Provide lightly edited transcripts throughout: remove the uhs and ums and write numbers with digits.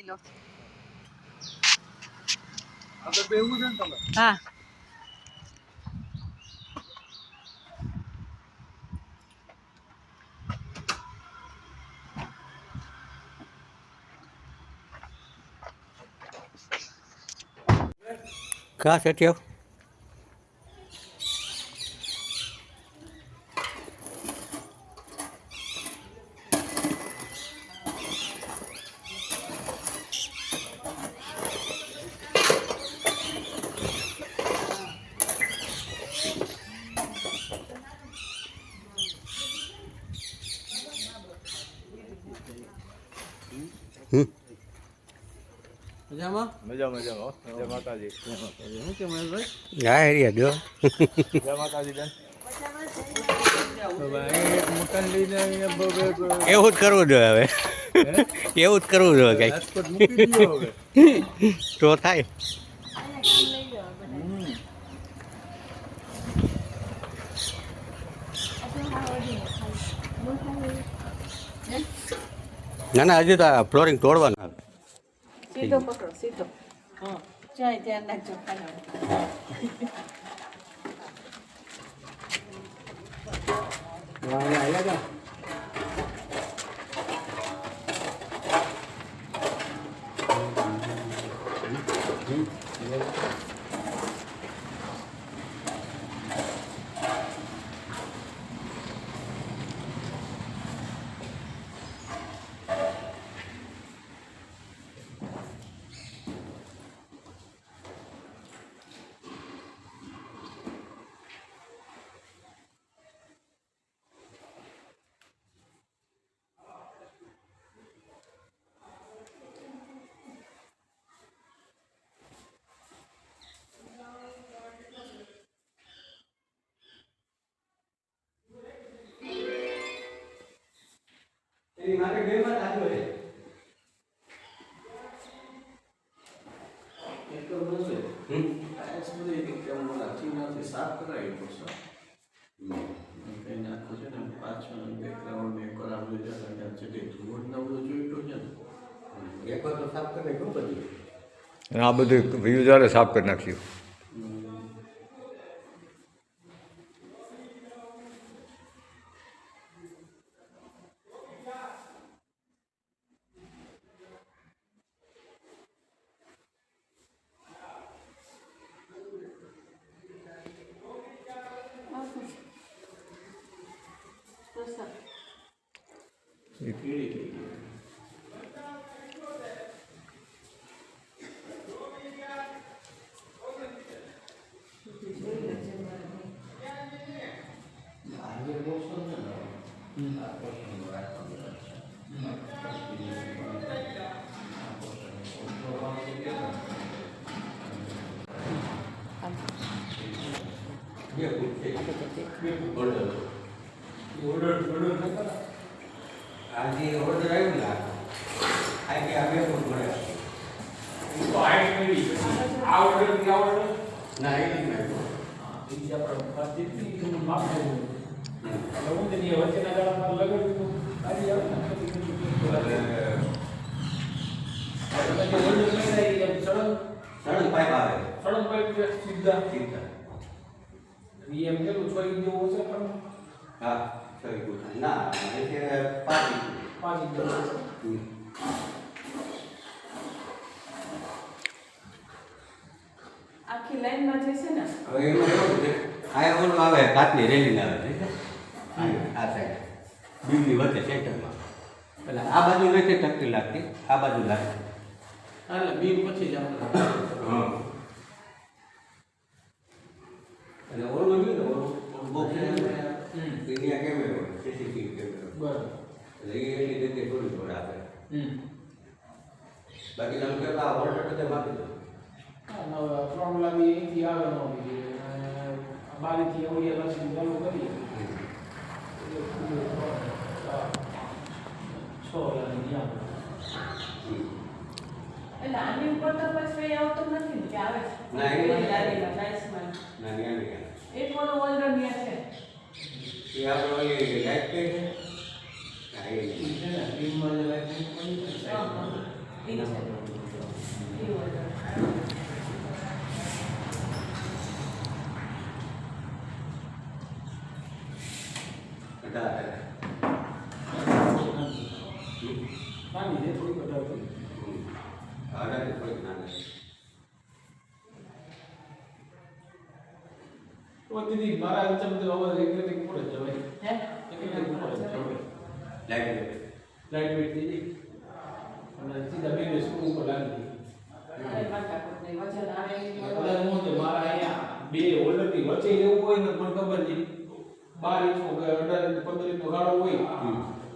Kilo આગળ બેહવું છે ને તમે? હા કहाँ से थे आप? મજામાં મજામાં જય માતાજી. શું કે મહેશભાઈ? હા હેરિયા દો. જય માતાજી બેન. એક મકાન લઈને અહીંયા એવું જ કરવું જોઈએ હવે. એવું જ કરવું જોઈએ કંઈક રાજકોટ મૂકી દો હવે. તો થાય. ના ના હજી તો ફ્લોરિંગ તોડવાના. સીધો પકડો સીધો હા ચાય ધ્યાન રાખજો ખાના સાફ કરાવી પડશે એને આખું છે ને પાછળ બેકગ્રાઉન્ડ એક વાર આપણે જતા છે તે થોડું નવું જોઈતું છે ને એક વાર તો સાફ કરી નાખ્યું બધું. આ બધું વ્યૂ જ્યારે સાફ કરી નાખ્યું. પીળી થઈ ગઈ. આજે ઓર્ડર આવ્યું ને આ કે આ બે ફૂટ મળે ના એ નહીં મળ્યું. સળંગ પાઇપ આવે સીધા હા સही પૂછા ના એટલે પાંચ આખી લાઈનમાં જે છે ને હવે એમાં એવું છે આ ઓલું આવે કાચની રેલિંગ આવે છે આ સાઈડ બીમની વચ્ચે સેન્ટરમાં એટલે આ બાજુ નથી ટકતી લાગતી આ બાજુ લાગતી. એટલે બીમ પછી જ આપણે હા એટલે ઓલું નહીં ને ઓલું બોક્સ દુનિયા કેમેરો સીસીટીવી કેમેરો બરાબર એટલે એ એટલી જગ્યાએ થોડી થોડી આપે. બાકી તમે કેટલા ઓર્ડર બધા માપી દો. ત્રણ લાવી અહીંથી આવે ન બીજી બારીથી ઓળિયા લક્ષી ચાલુ કરીએ 6 લાવી આવે. એટલે આની ઉપર તો પછી આવતો નથી ને કે આવે છે ના એ લારીમાં ટાઇલ્સમાં ના નહીં એક ઓલો ઓલ્ડર છે એ આપણે ઓલી લાઈટ કઈ છે હા એ છે ને બીમમાં જે લાઈટ પડી હા હા એ છે તો દીદી મારા વિચાર બધું અવાજ એકલેથી ઉપર જ જવાય હે એકલેથી ઉપર જ જવાય લાઈટ વેટ દીદી અને સીધા બે સ્ક્રૂ ઉપર લાગી અરે માતા કોને વજન આવે કદાચ હું તો મારા અહીંયા બે હોલ્ડરની વચ્ચે એવું હોય ને પણ ખબર નહીં 12 ઇંચનો કે 18 ઇંચ 15 ઇંચનો ગાળો હોય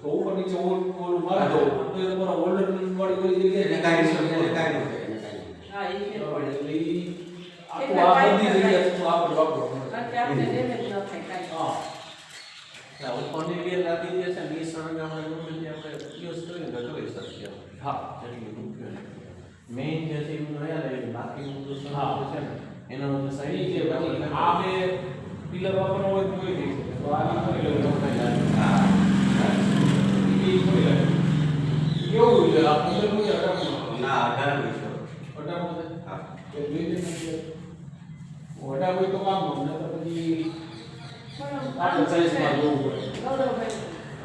તો ઉપર નીચે ઓલું મારતો તો એ તમારો હોલ્ડર વાળી કોઈ જગ્યાએ હા એ કે એટલે ઈ આખું આ બધી જગ્યાએ તો આપણે વાપરો કારણ કે આપણે ડેમેજ ન થાય કાંઈ હા ના ઉપરની વેલ લાગી જાય છે ને એ સળંગામાં ગમે તે આપણે યુઝ કરીને તો કરી શકીએ હા એટલી ઉપયોગ મેઇન જે છે એનું રહ્યા રહે બાકીનું તો હા. સળંગ છે ને એનો જે સહી સાઈડ છે બાકી આ બે પિલર વાપરવાનો હોય તો કોઈ નહીં તો આની કરી લેવું હા ઈ કરી લેવું કેવું છે આ પંદર કોઈ અઢાર ના 18 વિશે અઢાર હા કે બે દિન અઢાર હોય તો કામ ન તો પછી આપણે સાઈઝમાં જોવું પડે ગૌરવભાઈ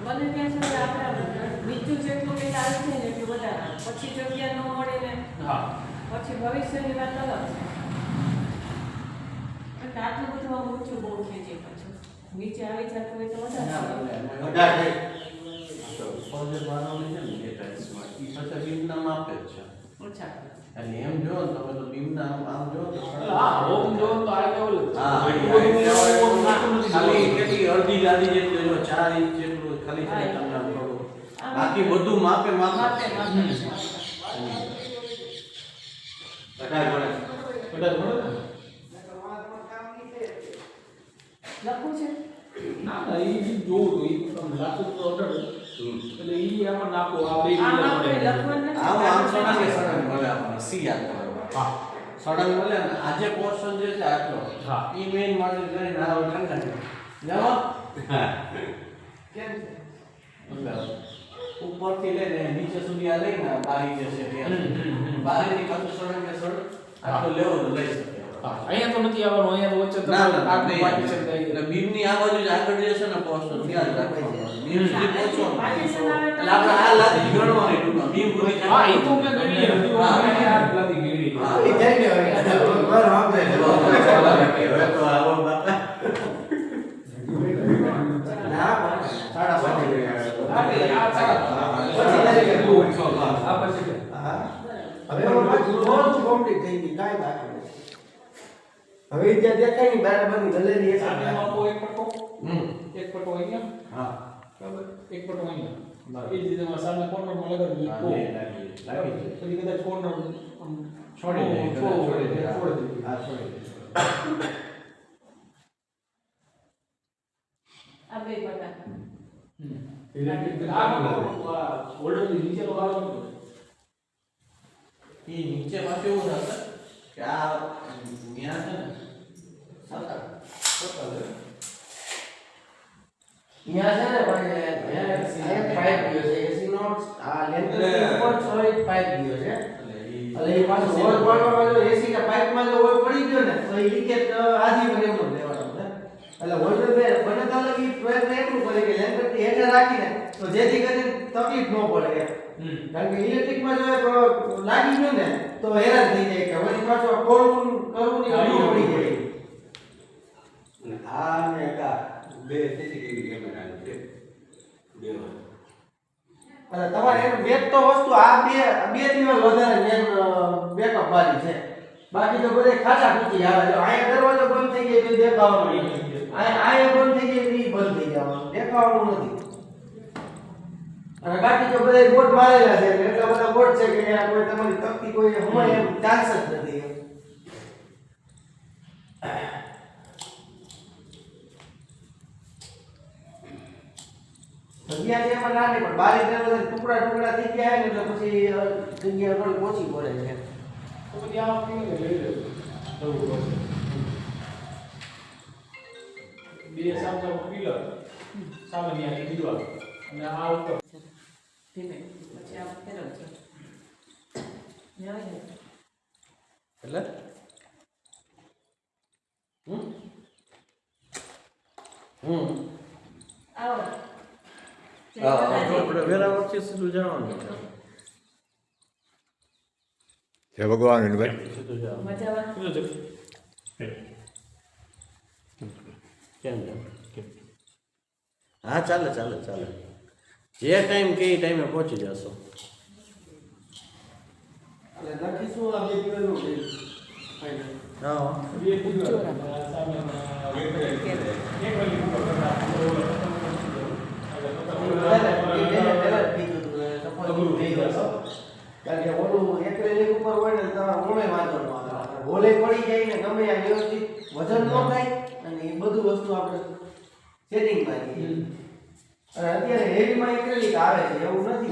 બને ત્યાં સુધી આપણે નીચું જેટલું કંઈક આવે છે ને એટલું વધારે આવે. પછી જગ્યા ન મળે ને હા પછી ભવિષ્યની વાત અલગ છે પણ આટલું બધું આમ ઊંચું બહુ ખેંચે પાછું નીચે આવી જતું હોય તો વધારે સારું. ફોજર બનાવવાની છે ને બે ટાઈપ્સમાં ઈ પાછા બીમના માપે જ છે ઓછા એટલે એમ જો ને તમે તો બીમના આમ જો તો હા ઓમ જો તો આ લેવલ હા ખાલી કેટલી અડધી લાદી જેટલું જો 4 ઇંચ જેટલું ખાલી છે તમને આમ થોડું બાકી બધું માપે માપે માપે માપે અઢાર મળે ને લખવું છે ના ના ઈ જોવું તો ઈ તમને લાગતું તો અઢાર એટલે ઈ આમાં નાખો આ બે આમ પિલર આપણે મળે લખવાનું નથી. આમ આમ સળંગ એ સળંગ મળે આપણને સી યાદ કરવાનું હા સળંગ મળે ને આજે પોર્શન જે છે આટલો હા. ઈ મેઇન માટે કરીને આ ઠંડા જાઓ કેમ છે ઉપરથી લઈને નીચે સુધી આ લઈને બારી જે છે ત્યાં બારીની કદ સળંગ એ સળંગ આટલો લેવો તો લઈ શકે હા અહીંયા તો નથી આવવાનું અહીંયા તો વચ્ચે ના ના આટલું પાર્ટીશન થાય એટલે બીમની આ બાજુ જ આગળ જે છે ને પોર્શન ત્યાં જ રાખવાનું બીમ સુધી પહોંચવાનું પાર્ટીશન આવે તો એટલે આપણે આ લાદી ગણવાની ટૂંકમાં બીમ પૂરી થાય હા એ તો મેં ગણી હતી હા. આ લાદી ગણી હા. હવે તો આવો બાપા હવે જ્યાં દેખાય ની બરાબરની ગલેરી એક પટો અહીંયા હા બરાબર એક પટો અહીંયા એ જ રીતે સામે કોર્નરમાં લગાવી હા, તો લાગી છે. પછી કદાચ કોર્નર છોડી દે છોડી દે હા છોડી દે આ બે બટા હોલ્ડર નીચેનો ગાળો ઈ નીચે પાછું એવું થશે કે આ ન્યા છે ને સાતા અહીંયા છે ને ભાઈ પાઇપ ગયો છે એસી નો આ લેન્ટર ઉપર સોલિડ પાઇપ ગયો છે એટલે ઈ એટલે એ પાછો હોલ પાડવામાં જો એસી ના પાઇપમાં જો હોલ પડી ગયો ને તો એ લીકેજ આજીવન એમનો જ લેવાનો છે એટલે હોલ્ડર બે બને તો લગી પ્રયત્ન એટલું કરે કે લેન્ટર થી હેઠળ રાખીને તો જેથી કરીને તકલીફ ન પડે એમ કારણ કે ઇલેક્ટ્રિકમાં જો એક લાગી ગયું ને તો હેરાન થઈ જાય કે વળી પાછો ખોલવું કરવું ની અઘરું પડી જાય અને આ ને એક આ બે સીસીટીવી કેમેરા છે બે અને તમારે એનું બેક તો વસ્તુ આ બે દિવસ વધારે મેન બેકઅપ વાળી છે બાકી તો બધે ખાસા પૂછી આવે જો અહીંયા દરવાજો બંધ થઈ જાય તો દેખાવાનું નથી અહીંયા બંધ થઈ જાય તો ઈ બંધ થઈ જવાનું દેખાવાનું નથી અને બાકી તો બધા બોટ મારેલા છે એટલા બધા બોટ છે કે ત્યાં કોઈ તમારી તકતી કોઈ હમણાં એમ ચાન્સ જ નથી એમ જગ્યા છે એમાં નાની પણ બારી દરવાજા ટુકડા ટુકડા થઈ ગયા ને એટલે પછી જગ્યા થોડી ઓછી પડે છે તો પછી આ કેવી રીતે લઈ લેવું જવું પડશે બે સામે પિલર સામે ની દીવાલ અને આ ઉપર ધીમે પછી આમ ફેરવજો ન્યાય એટલે આવો આપણે વેરાવળથી સીધું જવાનું જય ભગવાન વિનુભાઈ સીધું જવાનું મજામાં શું છે કેમ હા ચાલે જે ટાઈમ કે એ ટાઈમે પહોંચી જશો. એટલે લખીશું આ બે દિવસનું bill. હા કારણ કે ઓલું એક્રેલિક ઉપર હોય ને તમારે ઓમે વાંધો ન આવે. હોલે પડી જાય ને ગમે આ વ્યવસ્થિત વજન ન થાય અને એ બધું વસ્તુ આપણે સેટિંગમાં કરીએ. અને અત્યારે હેવીમાં એક્રેલિક આવે છે એવું નથી.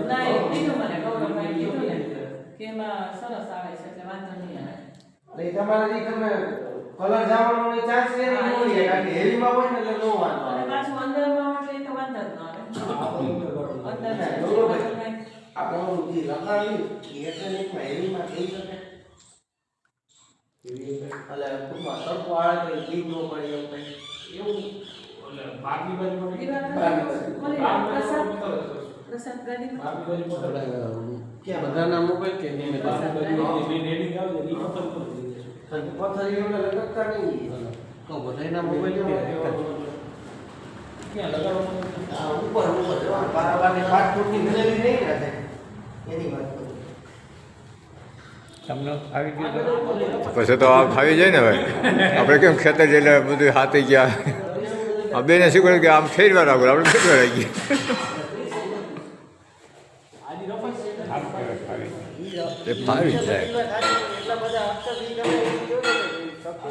ના એ કીધું મને ગૌરવભાઈ કીધું ને કે એમાં સરસ આવે છે એટલે વાંધો નહીં આવે. એટલે તમારે જે તમે કલર જવાનો ચાન્સ રહે ને ન રહે કારણ કે હેવીમાં હોય ને એટલે નો વાંધો અને આવે. પાછું અંદરમાં એટલે તો વાંધો જ ન આવે. અંદર ગૌરવભાઈ આપણે ઓલું જે લખાવ્યું એ એક્રેલિકમાં હેવીમાં થઈ શકે. એટલે ટૂંકમાં તડકો આવે તો લીક ન પડે એવું કંઈ એવું બાકી બાજુ પ્રસાદ ગાડીમાં બધાના મોબાઈલ કે નહીં પથ્થરીઓને લટકતા નહીં. તો બધાના મોબાઈલ ક્યાં લગાડવાનું આ ઉપર વારંવારની પાસપોર્ટની ગણેલી નહીં ને થાય એની વાત કરું. તમને આવી ગયું પછી તો આ ફાવી જાય ને હવે આપણે કેમ ખેતર એટલે બધું હાથી ગયા આ બેને શું કર્યું કે આમ ફેરવા રાખો આપણે ફેરવા રાખીએ એ ફાવી જાય એટલા બધા અક્ષર ઈ તમે જોયો ને શક્તિ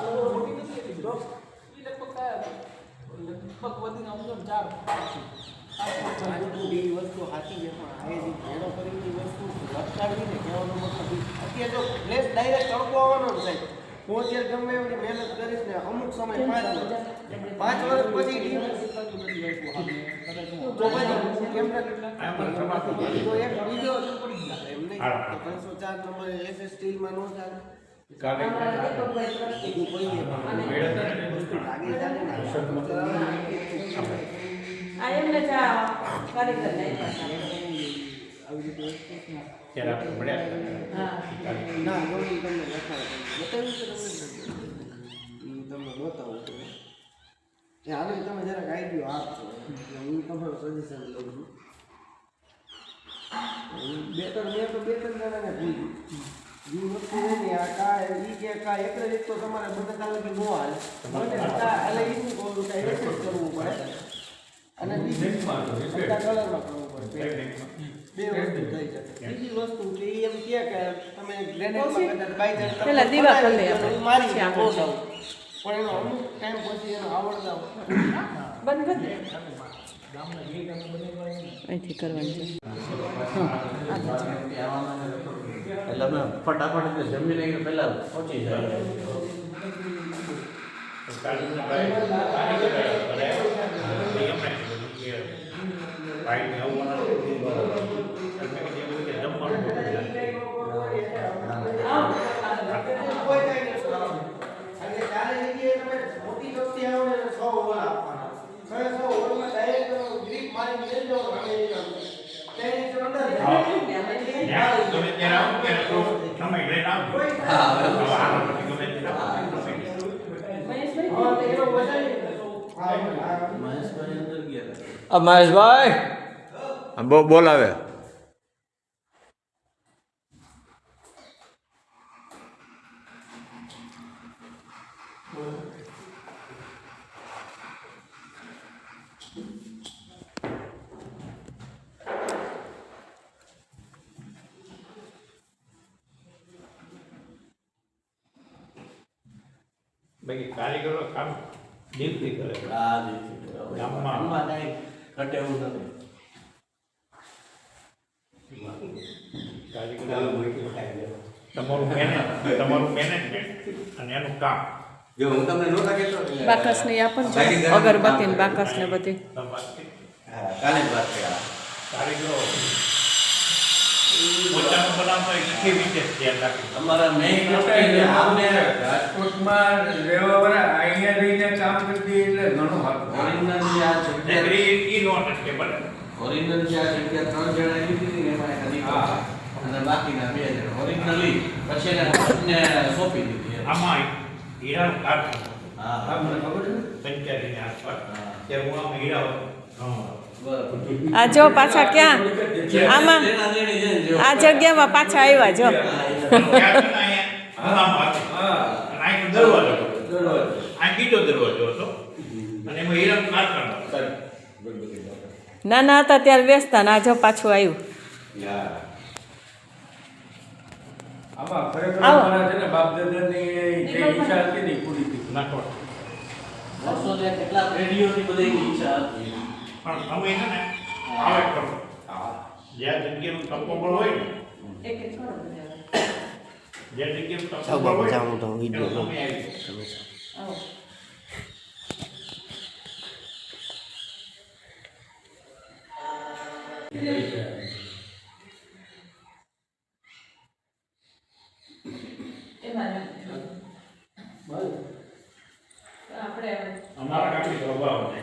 વસ્તુ હાથી છે પણ આ જે ભેડો કરીને વસ્તુ લટકાવી ને કહેવાનો મતલબ અત્યારે જો ફ્લેશ ડાયરેક્ટ તડકો આવવાનો જ થાય. હું અત્યારે ગમે એવી મહેનત કરીશ ને અમુક સમય 5 વર્ષ પછી તો પછી કેમ ને તો એક બીજો એમ નહીં 304 નંબર એસએસ સ્ટીલમાં નો ચાલે. આ એમને જ આ કારીગર નાખ્યા ત્યારે આપણે મળ્યા હા ના ગૌરી તમને બતાવ્યું છે તમને બતાવું છું એ હાલો તમે જરાક આઈડિયો આપજો એટલે હું તમારું સજેશન લઉં છું. બે ત્રણ જણાને પૂછ્યું જે વસ્તુ છે ને આ કા ઈ કે કા એક્રેલિક તો તમારે બધા તાલુકે નો હાલે એટલે ઈ શું કહું કે એક્સેસ કરવું પડે અને બીજી કલરમાં કરવું પડે. બે વસ્તુ થઈ શકે. બીજી વસ્તુ કે ઈ એમ કહે કે તમે ગ્રેનાઇટમાં કદાચ બાય ચાન્સ પેલા દીવા કરી લઈએ આપણે. મારી નાખો જાવ પણ એનો અમુક ટાઈમ પછી એનો આવડતા બંધ કરી દે અહીંથી કરવાનું છે એટલે અમે ફટાફટ જમી લઈને પહેલા પહોંચી જાય. મોટી શક્તિ આવે ને 100 ઓવર આપવાના 100 ઓવરમાં ડાયરેક્ટ ગ્રીપ મારી લઈ જાવ અને ટેનિસ અંદર મહેશભાઈ અંદર ગયા આ મહેશભાઈ બોલાવે બાકી કારીગરો કામ દિલથી કરે ગામમાં કાંઈ ઘટે એવું નથી. તમારું મેનેજમેન્ટ અને એનું કામ જો હું તમને નહોતા કહેતો બાકસને આપણ છે અગરબત્તી ને બાકસ ને બધી હા કાલે જ વાત કરી કારીગરો પોતાનું બનાવતો ઈચ્છે વિશેષ ધ્યાન રાખે અમારા મેઇન અમને રાજકોટમાં રહેવાવાળા અહીંયા રહીને કામ કરતી એટલે ઘણું સારું ઓરિજિનલ જે આ જગ્યા ઈ નોટ છે બને ઓરિજિનલ જે આ જગ્યા 3 જણા લીધી હતી ને એમાં એક નીકળ્યો અને બાકીના 2 જણા ઓરિજિનલી પછી એને સોંપી દીધી આમાં હીરાનું કામ હા મને ખબર છે. 85 ની આસપાસ ત્યારે હું આમ હીરા આ જો પાછા ક્યાં આમાં આ જગ્યામાં પાછા આવ્યા જો દરવાજો આ કીધો દરવાજો હતો અને એમાં હીરા કારખાનો નાના હતા ત્યારે બેસતા ને આ જો પાછું આવ્યું. આમાં ખરેખર આવો. મારા છે ને બાપ દાદાની જે ઈચ્છા હતી ને એ પૂરી થઈ. નાખો વર્ષોથી કેટલા પેઢીઓની બધી ઈચ્છા હતી. પણ તમે છે ને આવે કરો જ્યાં જગ્યાનું તપોબળ હોય ને એક એક છોડો બધા. જ્યાં જગ્યાનું જાઓ તપોબળ બાપા, હોય જાઓ, હું તો વિડીયો એમાં તમે આવી આવો. એમાં આપણે અમારા કાપી સ્વભાવ છે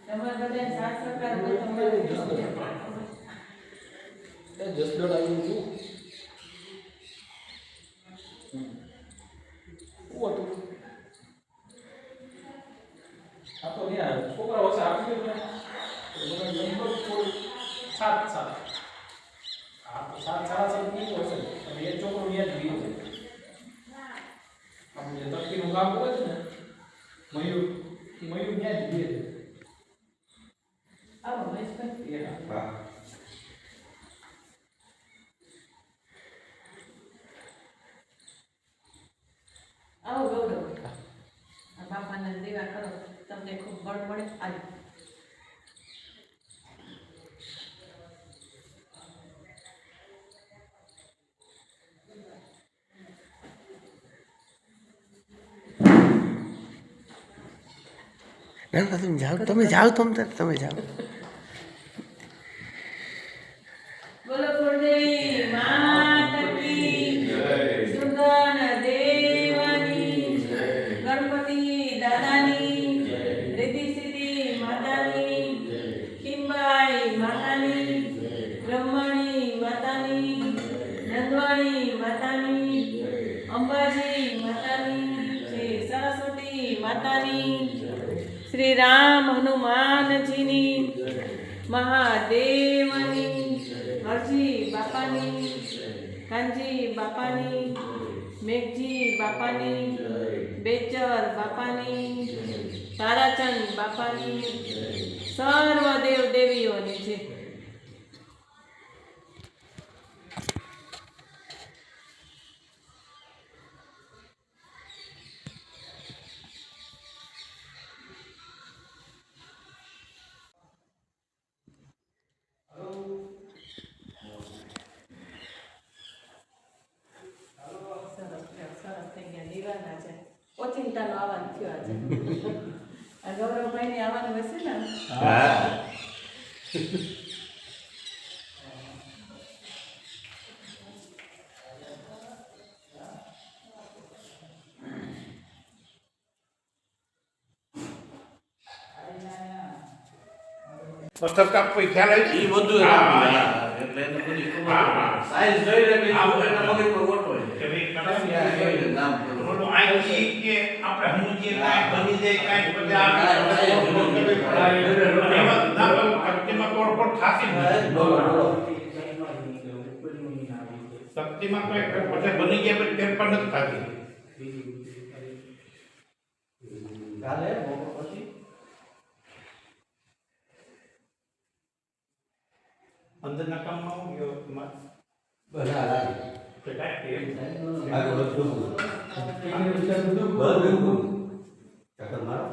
તમારા બધા સાથ સહકાર હોય તો અમારે એ જસદણ આવ્યું હતું. શું હતું? આ તો ત્યાં છોકરા પાસે આપી દે ને. નંબર થોડું 7 આ તો 7 નહીં હશે. અને એ છોકરો ત્યાં જ ગયો છે. આમ જે તકીનું કામ કરે છે ને મયુર ત્યાં જ ગયો છે. આવો મહેશભાઈ. આવો ગૌરવ. આ બાપાના દેવા કરો તમને ખૂબ બળ મળે. આજે ના ના તમે જાઓ તમે જાઓ. બોલો કુળદેવી માતા કી સુંદર દેવાની ગણપતિ દાદાની રીતિ સિદ્ધિ માતાની ખીમબાઈ માતાની બ્રહ્મણી માતાની નંદવાણી માતાની અંબાજી માતાની શ્રી સરસ્વતી માતાની શ્રી રામ હનુમાનજીની મહાદેવની હરજી બાપાની કાનજી બાપાની મેઘજી બાપાની બેચર બાપાની તારાચંદ બાપાની સર્વ દેવ દેવીઓની છે. સરસ થઈ ગયા દીવાના છે. ઓચિંતાનો આવવાનું થયો આજે. આ ગૌરવભાઈને આવવાનું હશે ને. હા પથ્થર કાપવો ખ્યાલ આવી ઈ બધું એટલે એને બધી ખબર સાઈઝ જોઈને બી એના મગજ પર ગોઠવો છે. જોઈને નામ બોલો આઈ કે આપણે હું જે કાંઈ બની જાય કાંઈ બધા શક્તિમાં તોડફોડ થાશે ને શક્તિમાં કોઈ પછી બની ગયા પછી ફેરફાર નથી થતી કાલે પછી અંદરના કામમાં હું ગયો બધા લાગે તો કાંઈ આગળ બધું ચક્કર મારો